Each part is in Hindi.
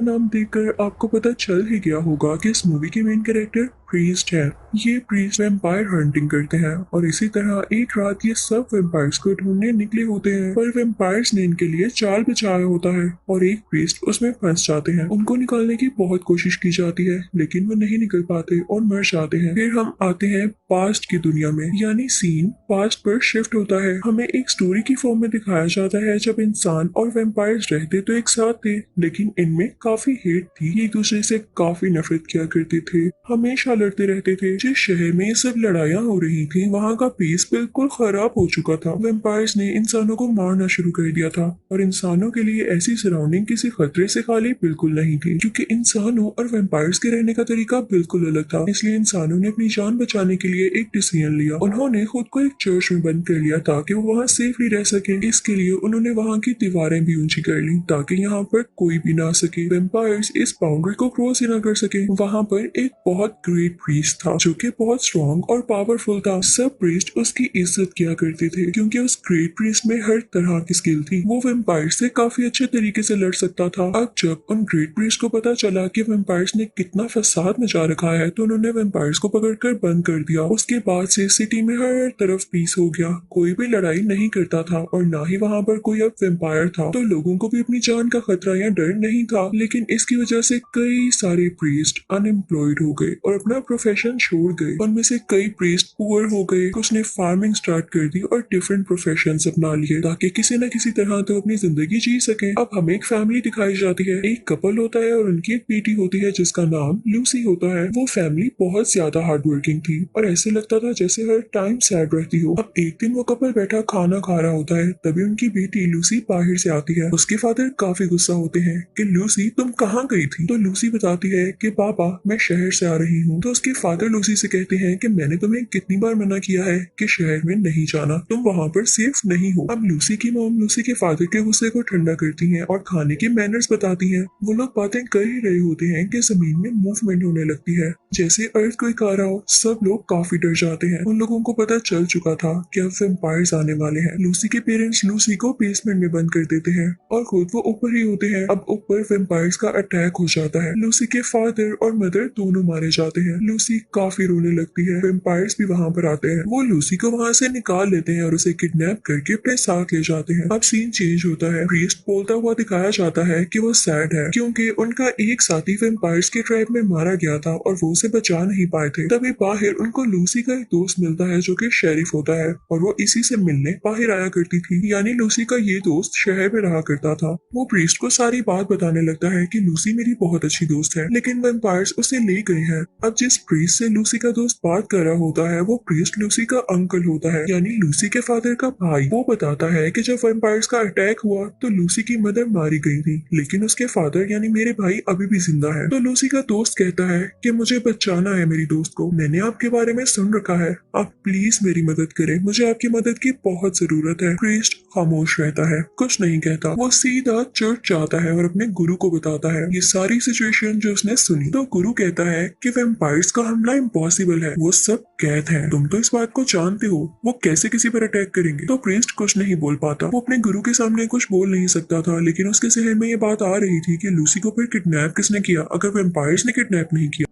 नाम देखकर आपको पता चल ही गया होगा कि इस मूवी के मेन कैरेक्टर प्रीस्ट है। ये प्रीस्ट वैम्पायर हंटिंग करते हैं और इसी तरह एक रात ये सब वैम्पायर्स को ढूंढने निकले होते हैं, पर वैम्पायर्स ने इनके लिए जाल बिछाया होता है और एक प्रीस्ट उसमें फंस जाते हैं। उनको निकालने की बहुत कोशिश की जाती है लेकिन वो नहीं निकल पाते और मर जाते हैं। फिर हम आते हैं पास्ट की दुनिया में, यानी सीन पास्ट पर शिफ्ट होता है। हमें एक स्टोरी की फॉर्म में दिखाया जाता है जब इंसान और वैम्पायर्स रहते तो एक साथ थे, लेकिन इनमें काफी हेट थी, एक दूसरे से काफी नफरत किया करते थे, हमेशा लड़ते रहते थे। जिस शहर में ये सब लड़ाइयाँ हो रही थी वहाँ का पीस बिल्कुल खराब हो चुका था। वैम्पायर्स ने इंसानों को मारना शुरू कर दिया था और इंसानों के लिए ऐसी सराउंडिंग किसी खतरे से खाली बिल्कुल नहीं थी, क्योंकि इंसानों और वैम्पायर्स के रहने का तरीका बिल्कुल अलग था। इसलिए इंसानों ने अपनी जान बचाने के लिए एक डिसीजन लिया। उन्होंने खुद को एक चर्च में बंद कर लिया ताकि वो वहाँ सेफली रह सके। इसके लिए उन्होंने वहाँ की दीवारें भी ऊंची कर ली ताकि यहाँ पर कोई भी ना सके, वैम्पायर्स इस बाउंड्री को क्रॉस ही ना कर सके। वहाँ पर एक बहुत ग्रेट प्रीस्ट था जो कि बहुत स्ट्रॉन्ग और पावरफुल था। सब प्रीस्ट उसकी इज्जत किया करते थे क्योंकि उस ग्रेट प्रीस्ट में हर तरह की स्किल थी। वो वैम्पायर्स से काफी अच्छे तरीके से लड़ सकता था। अब जब उन ग्रेट प्रीस्ट को पता चला कि वैम्पायर्स ने कितना फसाद मचा रखा है तो उन्होंने वैम्पायर्स को पकड़कर बंद कर दिया। उसके बाद से सिटी में हर तरफ पीस हो गया, कोई भी लड़ाई नहीं करता था और ना ही वहाँ पर कोई अब वैम्पायर था, तो लोगों को भी अपनी जान का खतरा या डर नहीं था। लेकिन इसकी वजह से कई सारे प्रीस्ट अनएम्प्लॉयड हो गए और अपना प्रोफेशन छोड़ गए। उनमें से कई प्रीस्ट पुअर हो गए, कुछ ने फार्मिंग स्टार्ट कर दी और डिफरेंट प्रोफेशन अपना लिए ताकि किसी न किसी तरह तो अपनी जिंदगी जी सके। अब हमें एक फैमिली दिखाई जाती है, एक कपल होता है और उनकी एक बेटी होती है जिसका नाम लूसी होता है। वो फैमिली बहुत ज्यादा हार्ड वर्किंग थी और ऐसे लगता था जैसे हर टाइम सैड रहती हो। अब एक दिन वो कपल बैठा खाना खा रहा होता है, तभी उनकी बेटी लूसी बाहर से आती है। उसके फादर काफी गुस्सा होते हैं कि लूसी तुम कहाँ गई थी? तो लूसी बताती है कि पापा मैं शहर से आ रही हूँ। तो उसके फादर लूसी से कहते हैं कि मैंने तुम्हें कितनी बार मना किया है कि शहर में नहीं जाना, तुम वहाँ पर सेफ नहीं हो। अब लूसी की मॉम लूसी के फादर के गुस्से को ठंडा करती हैं और खाने के मैनर्स बताती हैं। वो लोग बातें कर ही रहे होते हैं कि जमीन में मूवमेंट होने लगती है, जैसे अर्थ कोई आ रहा हो। सब लोग काफी डर जाते हैं। उन लोगों को पता चल चुका था कि अब वैम्पायर्स आने वाले हैं। लूसी के पेरेंट्स लूसी को बेसमेंट में बंद कर देते हैं और खुद वो ऊपर ही होते हैं। अब ऊपर वैम्पायर्स का अटैक हो जाता है। लूसी के फादर और मदर दोनों मारे जाते हैं। लूसी काफी रोने लगती है। वैम्पायर्स भी वहाँ पर आते हैं। वो लूसी को वहाँ से निकाल लेते हैं और उसे किडनैप करके अपने साथ ले जाते हैं। अब सीन चेंज होता है। प्रीस्ट बोलता हुआ दिखाया जाता है कि वो सैड है क्योंकि उनका एक साथी वैम्पायर्स के ट्राइब में मारा गया था और वो उसे बचा नहीं पाए थे। तभी बाहर उनको लूसी का एक दोस्त मिलता है जो कि शेरिफ होता है और वो इसी से मिलने बाहर आया करती थी, यानी लूसी का ये दोस्त शहर में रहा करता था। वो प्रीस्ट को सारी बात बताने लगता है कि लूसी मेरी बहुत अच्छी दोस्त है, लेकिन वैम्पायर्स उसे ले गए हैं। अब जिस प्रीस्ट से लूसी का दोस्त बात कर रहा होता है वो प्रीस्ट लूसी का अंकल होता है, यानी लूसी के फादर का भाई। वो बताता है कि जब वैम्पायर्स का अटैक हुआ तो लूसी की मदर मारी गई थी, लेकिन उसके फादर यानी मेरे भाई अभी भी जिंदा है। तो लूसी का दोस्त कहता है कि मुझे बचाना है मेरी दोस्त को, मैंने आपके बारे में सुन रखा है, आप प्लीज मेरी मदद करें, मुझे आपकी मदद की बहुत जरूरत है। प्रीस्ट खामोश रहता है, कुछ नहीं कहता। वो सीधा चर्च जाता है और अपने गुरु को बताता है ये सारी सिचुएशन जो उसने सुनी। तो गुरु कहता है कि वैम्पायर्स का हमला इम्पॉसिबल है, वो सब कैद है, तुम तो इस बात को जानते हो, वो कैसे किसी पर अटैक करेंगे। तो प्रीस्ट कुछ नहीं बोल पाता। वो अपने गुरु के सामने कुछ बोल नहीं सकता था, लेकिन उसके जहन में ये बात आ रही थी कि लूसी को फिर किडनैप किसने किया अगर वैम्पायर्स ने किडनैप नहीं किया।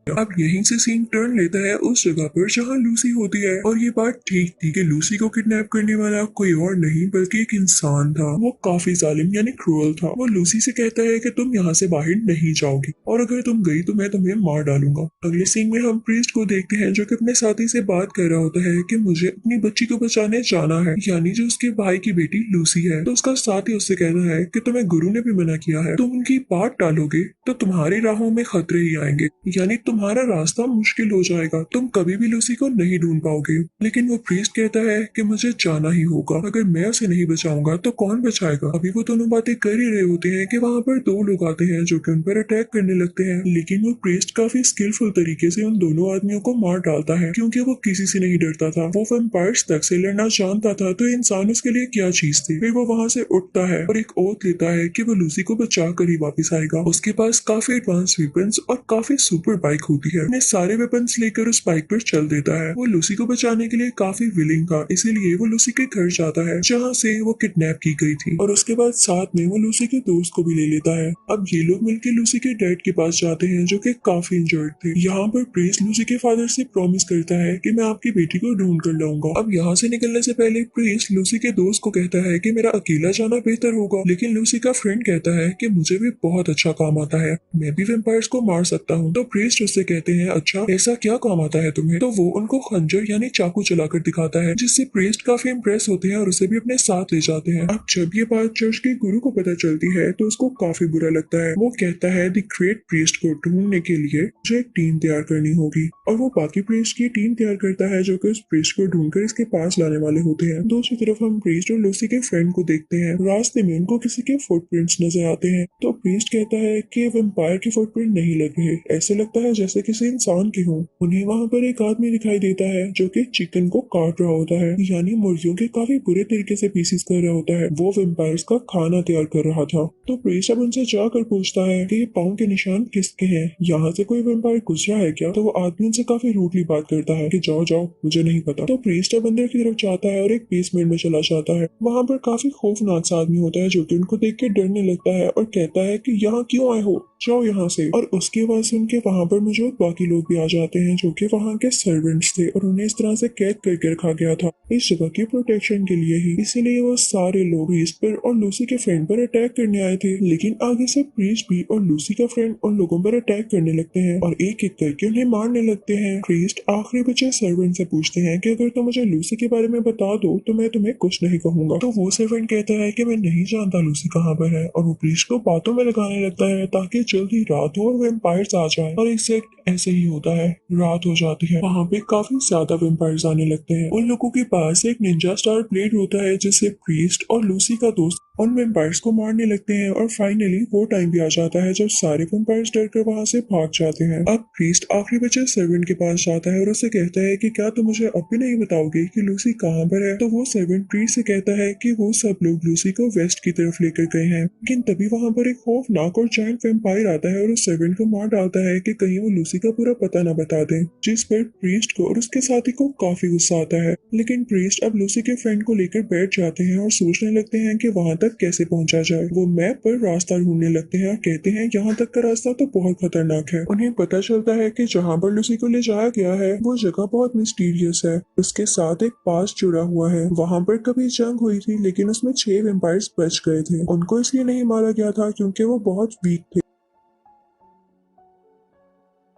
अब यहीं से सीन टर्न लेता है उस जगह पर जहाँ लूसी होती है और ये बात ठीक थी कि लूसी को किडनैप करने वाला कोई और नहीं बल्कि एक इंसान था। वो काफी जालिम यानी क्रूअल था। वो लूसी से कहता है कि तुम यहाँ से बाहर नहीं जाओगी और अगर तुम गई तो मैं तुम्हें मार डालूंगा। अगले सीन में हम प्रीस्ट को देखते हैं जो कि अपने साथी से बात कर रहा होता है कि मुझे अपनी बच्ची को बचाने जाना है, यानी जो उसके भाई की बेटी लूसी है। तो उसका साथी उससे कहता है कि तुम्हें गुरु ने भी मना किया है, तुम उनकी बात टालोगे तो तुम्हारी राहों में खतरे ही आएंगे, यानी तुम्हारा रास्ता मुश्किल हो जाएगा, तुम कभी भी लूसी को नहीं ढूंढ पाओगे। लेकिन वो प्रीस्ट कहता है कि मुझे जाना ही होगा, अगर मैं उसे नहीं बचाऊंगा तो कौन बचाएगा। अभी वो दोनों बातें कर ही रहे होते हैं कि वहाँ पर दो लोग आते हैं जो कि उन पर अटैक करने लगते हैं, लेकिन वो प्रीस्ट काफी स्किलफुल तरीके से उन दोनों आदमियों को मार डालता है क्योंकि वो किसी से नहीं डरता था। वो वैम्पायर्स तक से लड़ना जानता था, तो इंसान उसके लिए क्या चीज थी। फिर वो वहाँ से उठता है और एक ओथ लेता है कि वो लूसी को बचा कर ही वापिस आएगा। उसके पास काफी एडवांस वेपन्स और काफी सुपर बाइक होती है। अपने सारे वेपन्स लेकर उस बाइक पर चल देता है। वो लूसी को बचाने के लिए काफी विलिंग था, इसीलिए वो लूसी के घर जाता है जहाँ से वो किडनैप की गई थी, और उसके बाद साथ में वो लूसी के दोस्त को भी ले लेता है। अब ये लोग मिलकर लूसी के डैड के पास जाते हैं जो कि काफी इंजर्ड थे। यहाँ पर प्रीस्ट लूसी के फादर से प्रॉमिस करता है कि मैं आपकी बेटी को ढूंढ कर लाऊंगा। अब यहाँ से निकलने से पहले प्रीस्ट लूसी के दोस्त को कहता है कि मेरा अकेला जाना बेहतर होगा, लेकिन लूसी का फ्रेंड कहता है कि मुझे भी बहुत अच्छा काम आता है, मैं भी वेम्पायर्स को मार सकता हूँ। तो प्रीस्ट उससे कहते हैं अच्छा ऐसा क्या काम आता है तुम्हें? तो वो उनको खंजर यानी चाकू चलाकर दिखाता है, जिससे प्रीस्ट काफी इम्प्रेस होते हैं और उसे भी अपने साथ ले जाते हैं। अब जब ये बात चर्च के गुरु को पता चलती है तो उसको काफी बुरा लगता है। वो कहता है द ग्रेट प्रीस्ट को ढूंढने के लिए मुझे एक टीम तैयार करनी होगी, और वो बाकी प्रीस्ट की टीम तैयार करता है जो कि उस प्रीस्ट को ढूंढकर इसके पास लाने वाले होते हैं। दूसरी तरफ हम प्रीस्ट और लूसी के फ्रेंड को देखते हैं। रास्ते में उनको किसी के फुटप्रिंट्स नजर आते हैं, तो प्रीस्ट कहता है कि वेम्पायर के फुटप्रिंट नहीं लग रहे, ऐसे लगता है जैसे किसी इंसान के हों। उन्हें वहाँ पर एक आदमी दिखाई देता है जो कि चिकन को काट रहा होता है, यानी मुर्गियों के काफी बुरे तरीके से पीसीस कर रहा होता है। वो वेम्पायर्स का खाना तैयार कर रहा था। तो प्रीस्ट अब उनसे जाकर पूछता है कि ये पाँव के निशान किसके हैं, यहाँ से कोई वेम्पायर गुजरा है क्या? तो वो आदमी उनसे काफी रूडली बात करता है कि जाओ जाओ, मुझे नहीं पता। तो प्रीस्ट अब अंदर की तरफ जाता है और एक बेसमेंट में चला जाता है। वहाँ पर काफी खौफनाक सा आदमी होता है जो कि उनको देख के डरने लगता है और कहता है कि यहाँ क्यों आए हो, जाओ यहाँ से। और उसकी आवाज सुन के वहाँ पर मौजूद बाकी लोग भी आ जाते हैं जो कि वहाँ के सर्वेंट्स थे और उन्हें इस तरह से कैद करके रखा गया था इस जगह की प्रोटेक्शन के लिए ही। इसीलिए वो सारे लोग प्रीस्ट पर और लूसी के फ्रेंड पर अटैक करने आए थे, लेकिन आगे से प्रीस्ट भी और लूसी का फ्रेंड उन लोगों पर अटैक करने लगते हैं और एक एक करके उन्हें मारने लगते हैं। प्रीस्ट आखिरी बचे सर्वेंट से पूछते हैं कि अगर तुम मुझे लूसी के बारे में बता दो तो मैं तुम्हें कुछ नहीं कहूंगा। तो वो सर्वेंट कहता है कि मैं नहीं जानता लूसी कहाँ पर है, और वो प्रीस्ट को बातों में लगाने लगता है ताकि जल्दी रात हो और वेम्पायर्स आ जाए। और एग्जैक्ट ऐसे ही होता है, रात हो जाती है। वहाँ पे काफी ज्यादा वेम्पायर्स आने लगते हैं। उन लोगों के पास एक निंजा स्टार ब्लेड होता है जिससे प्रीस्ट और लूसी का दोस्त उन वेम्पायर्स को मारने लगते हैं। और फाइनली वो टाइम भी आ जाता है जब सारे वेम्पायर्स डर कर वहाँ से भाग जाते हैं। अब प्रीस्ट आखिरी बचे सर्वेंट के पास जाता है और उसे कहता है कि क्या तुम मुझे अब भी नहीं बताओगे कि लूसी कहाँ पर है? तो वो सर्वेंट प्रीस्ट से कहता है कि वो सब लोग लूसी को वेस्ट की तरफ लेकर गए हैं। लेकिन तभी वहाँ पर एक खौफनाक और जायंट वेम्पायर आता है और उस सर्वेंट को मार डालता है कि कहीं वो लूसी का पूरा पता न बता दे, जिस पर प्रीस्ट को और उसके साथी को काफी गुस्सा आता है। लेकिन प्रीस्ट अब लूसी के फ्रेंड को लेकर बैठ जाते हैं और सोचने लगते हैं कि वहाँ तक कैसे पहुंचा जाए। वो मैप पर रास्ता ढूंढने लगते हैं और कहते हैं यहाँ तक का रास्ता तो बहुत खतरनाक है। उन्हें पता चलता है कि जहाँ पर लूसी को ले जाया गया है वो जगह बहुत मिस्टीरियस है, उसके साथ एक पास जुड़ा हुआ है। वहाँ पर कभी जंग हुई थी लेकिन उसमें 6 वेम्पायर्स बच गए थे। उनको इसलिए नहीं मारा गया था क्योंकि वो बहुत वीक थे।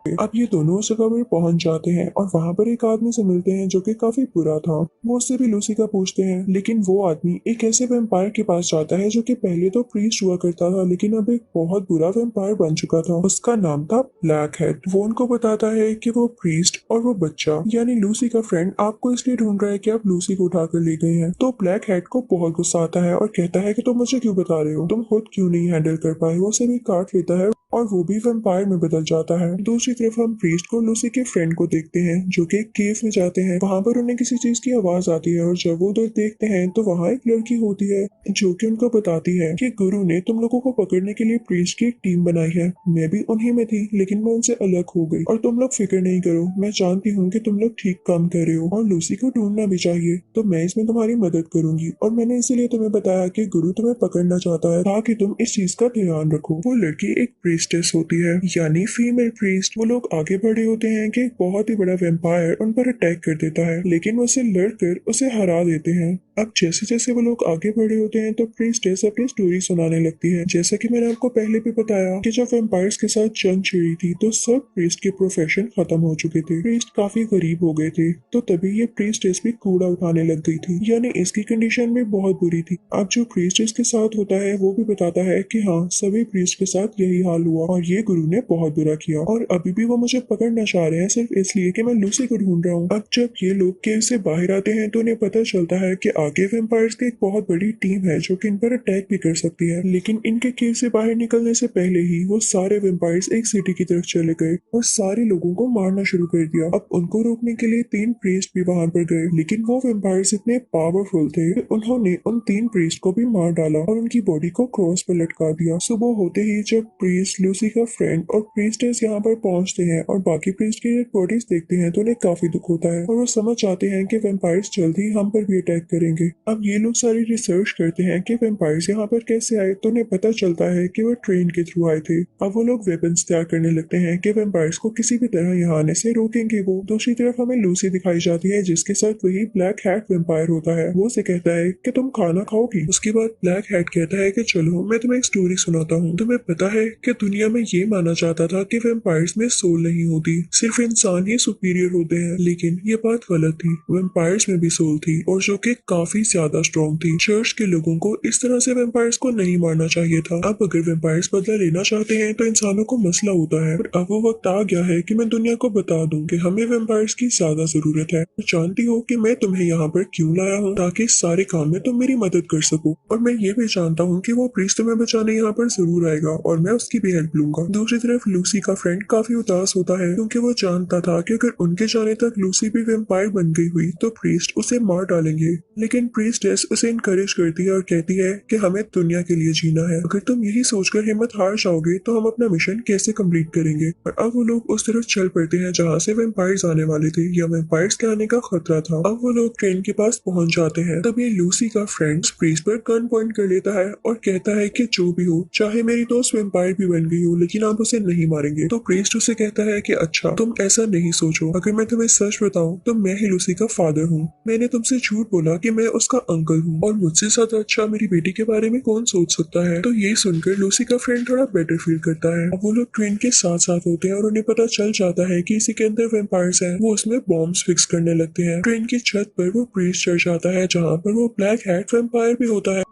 अब ये दोनों उस जगह पर पहुंच जाते हैं और वहां पर एक आदमी से मिलते हैं जो कि काफी बुरा था। वो उससे भी लूसी का पूछते हैं, लेकिन वो आदमी एक ऐसे वेम्पायर के पास जाता है जो कि पहले तो प्रीस्ट हुआ करता था लेकिन अब एक बहुत बुरा वेम्पायर बन चुका था। उसका नाम था ब्लैक हेड। वो उनको बताता है कि वो प्रीस्ट और वो बच्चा यानी लूसी का फ्रेंड आपको इसलिए ढूंढ रहा है कि आप लूसी को उठाकर ले गए हैं। तो ब्लैक हेड को बहुत गुस्सा आता है और कहता है कि तुम मुझे क्यों बता रहे हो, तुम खुद क्यों नहीं हैंडल कर पाए। वो उसे भी काट लेता है और वो भी वैम्पायर में बदल जाता है। दूसरी तरफ हम प्रीस्ट को लूसी के फ्रेंड को देखते हैं जो कि एक केव में जाते हैं। वहां पर उन्हें किसी चीज की आवाज आती है और जब वो उधर देखते हैं तो वहाँ एक लड़की होती है जो कि उनको बताती है कि गुरु ने तुम लोगों को पकड़ने के लिए प्रीस्ट की एक टीम बनाई है। मैं भी उन्हीं में थी लेकिन मैं उनसे अलग हो गई, और तुम लोग फिक्र नहीं करो, मैं जानती हूँ कि तुम लोग ठीक काम कर रहे हो और लूसी को ढूंढना भी चाहिए, तो मैं इसमें तुम्हारी मदद करूंगी। और मैंने इसीलिए तुम्हें बताया कि गुरु तुम्हें पकड़ना चाहता है ताकि तुम इस चीज का ध्यान रखो। वो लड़की एक प्रीस्टेस होती है यानी फीमेल प्रीस्ट। वो लोग आगे बढ़े होते हैं कि एक बहुत ही बड़ा वेम्पायर उन पर अटैक कर देता है, लेकिन वो उसे लड़कर उसे हरा देते हैं। अब जैसे जैसे वो लोग आगे बढ़े होते हैं तो प्रीस्टेस अपनी स्टोरी सुनाने लगती है। जैसा कि मैंने आपको पहले भी बताया कि जब वेम्पायर्स के साथ जंग छिड़ी थी तो सब प्रीस्ट के प्रोफेशन खत्म हो चुके थे, प्रीस्ट काफी गरीब हो गए थे, तो तभी ये प्रीस्टेस भी कूड़ा उठाने लग गई थी, यानी इसकी कंडीशन भी बहुत बुरी थी। अब जो प्रीस्टेस के साथ होता है वो भी बताता है कि हाँ सभी प्रीस्ट के साथ यही हाल हुआ और ये गुरु ने बहुत बुरा किया और अभी भी वो मुझे पकड़ना चाह रहे हैं सिर्फ इसलिए कि मैं लूसी को ढूंढ रहा हूँ। अब जब ये लोग केव से बाहर आते हैं तो उन्हें पता चलता है कि आगे वेम्पायर्स की एक बहुत बड़ी टीम है जो कि इन पर अटैक भी कर सकती है, लेकिन इनके केव से बाहर निकलने से पहले ही वो सारे वेम्पायर्स एक सिटी की तरफ चले गए और सारे लोगों को मारना शुरू कर दिया। अब उनको रोकने के लिए 3 प्रीस्ट भी वहां पर गए, लेकिन वो वेम्पायर्स इतने पावरफुल थे कि उन्होंने उन 3 प्रीस्ट को भी मार डाला और उनकी बॉडी को क्रॉस पर लटका दिया। सुबह होते ही जब प्रीस्ट, लूसी का फ्रेंड और प्रीस्टेस यहाँ पर पहुंचते हैं और बाकी प्रिस्ट की डेड बॉडीज देखते हैं तो उन्हें काफी दुख होता है और वो समझ जाते हैं कि वेम्पायर्स जल्द ही हम पर भी अटैक करेंगे। अब ये लोग सारी रिसर्च करते हैं कि वेम्पायर्स यहाँ पर कैसे आए तो उन्हें पता चलता है कि वो ट्रेन के थ्रू आए थे। अब वो लोग वेपन्स तैयार करने लगते हैं कि वेम्पायर्स को किसी भी तरह यहाँ आने से रोकेंगे। वो दूसरी तरफ हमें लूसी दिखाई जाती है जिसके साथ वही ब्लैक हैट वेम्पायर होता है। वो उसे कहता है कि तुम खाना खाओगी। उसके बाद ब्लैक हैट कहता है कि चलो मैं तुम्हें एक स्टोरी सुनाता हूँ। तुम्हें पता है कि दुनिया में ये माना जाता था कि वेम्पायर्स में सोल नहीं होती, सिर्फ इंसान ही सुपीरियर होते हैं, लेकिन ये बात गलत थी। वेम्पायर्स में भी सोल थी और जो कि काफी ज्यादा स्ट्रॉन्ग थी। चर्च के लोगों को इस तरह से वेम्पायर्स को नहीं मारना चाहिए था। अब अगर वेम्पायर्स बदला लेना चाहते हैं तो इंसानों को मसला होता है और अब वो वक्त आ गया है कि मैं दुनिया को बता दूं कि हमें वेम्पायर्स की ज्यादा जरूरत है। जानती हो कि मैं तुम्हें यहाँ पर क्यों लाया हूँ, ताकि इस सारे काम में तुम मेरी मदद कर सको। और मैं ये भी जानता हूँ कि वो प्रीस्ट तुम्हें बचाने यहाँ पर जरूर आएगा और मैं उसकी भी हेल्प लूंगा। दूसरी तरफ लूसी का फ्रेंड काफी उदास होता है क्योंकि वो जानता था कि अगर उनके जाने तक लूसी भी वेम्पायर बन गई हुई तो प्रीस्ट उसे मार डालेंगे। लेकिन प्रीस्टेस उसे इनकरेज करती है और कहती है कि हमें दुनिया के लिए जीना है। अगर तुम यही सोचकर हिम्मत हार जाओगे तो हम अपना मिशन कैसे कंप्लीट करेंगे। और अब वो लोग उस तरफ चल पड़ते हैं जहाँ से वेम्पायर्स आने वाले थे या वेम्पायर्स के आने का खतरा था। अब वो लोग ट्रेन के पास पहुंच जाते हैं। तभी लूसी का फ्रेंड प्रीस्ट पर गन पॉइंट कर लेता है और कहता है कि जो भी हो, चाहे मेरी दोस्त वेम्पायर भी बन गई हो, लेकिन आप उसे नहीं मारेंगे। तो प्रीस्ट उसे कहता है कि अच्छा, तुम ऐसा नहीं सोचो, अगर मैं तुम्हें सच बताऊं तो मैं ही लूसी का फादर हूँ। मैंने तुमसे झूठ बोला कि मैं उसका अंकल हूँ और मुझसे ज्यादा अच्छा मेरी बेटी के बारे में कौन सोच सकता है। तो ये सुनकर लूसी का फ्रेंड थोड़ा बेटर फील करता है। अब वो लोग ट्रेन के साथ साथ होते हैं और उन्हें पता चल जाता है कि इसी के अंदर वेम्पायर्स हैं। वो उसमें बॉम्ब्स फिक्स करने लगते हैं। ट्रेन की छत पर वो प्रीस्ट चढ़ जाता है जहाँ पर वो ब्लैक हैट वेम्पायर भी होता है।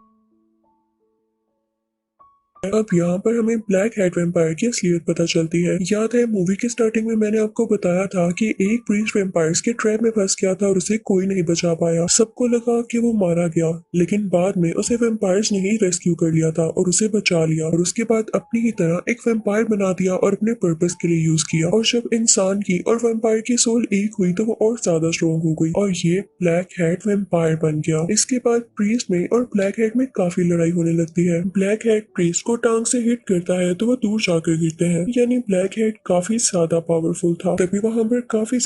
अब यहाँ पर हमें ब्लैक हैट वेम्पायर की असलियत पता चलती है। याद है मूवी के स्टार्टिंग में मैंने आपको बताया था कि एक प्रीस्ट वेम्पायर्स के ट्रैप में फंस गया था और उसे कोई नहीं बचा पाया। सबको लगा कि वो मारा गया, लेकिन बाद में उसे वेम्पायर्स ने ही रेस्क्यू कर लिया था और उसे बचा लिया और उसके बाद अपनी ही तरह एक वेम्पायर बना दिया और अपने पर्पस के लिए यूज किया। और जब इंसान की और वेम्पायर की सोल एक हुई तो वो और ज्यादा स्ट्रॉन्ग हो गई और ये ब्लैक हैट वेम्पायर बन गया। इसके बाद प्रीस्ट में और ब्लैक हैट में काफी लड़ाई होने लगती है। ब्लैक हैट प्रीस्ट को टांग से हिट करता है तो वो दूर जाकर गिरते हैं, यानी ब्लैक हैट काफी ज्यादा पावरफुल था। तभी वहां पर काफी